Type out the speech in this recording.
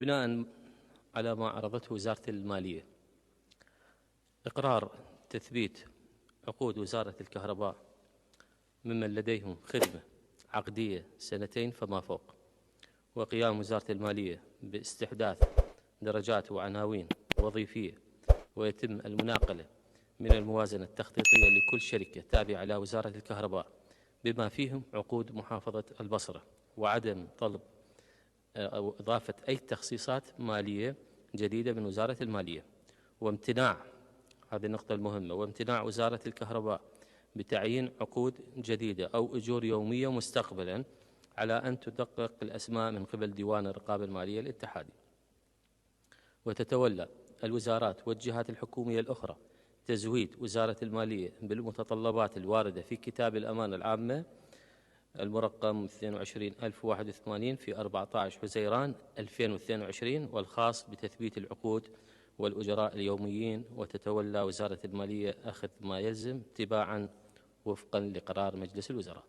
بناء على ما عرضته وزارة المالية، إقرار تثبيت عقود وزارة الكهرباء ممن لديهم خدمة عقدية 2 فما فوق، وقيام وزارة المالية باستحداث درجات وعناوين وظيفية، ويتم المناقلة من الموازنة التخطيطية لكل شركة تابعة لوزارة الكهرباء بما فيهم عقود محافظة البصرة، وعدم طلب أو إضافة أي تخصيصات مالية جديدة من وزارة المالية، وامتناع، هذه النقطة المهمة، وامتناع وزارة الكهرباء بتعيين عقود جديدة أو أجور يومية مستقبلا على أن تدقق الأسماء من قبل ديوان الرقابة المالية الاتحادي. وتتولى الوزارات والجهات الحكومية الأخرى تزويد وزارة المالية بالمتطلبات الواردة في كتاب الأمانة العامة المرقم 22,081 في 14 حزيران 2022 والخاص بتثبيت العقود والأجراء اليوميين، وتتولى وزارة المالية أخذ ما يلزم تباعا وفقا لقرار مجلس الوزراء.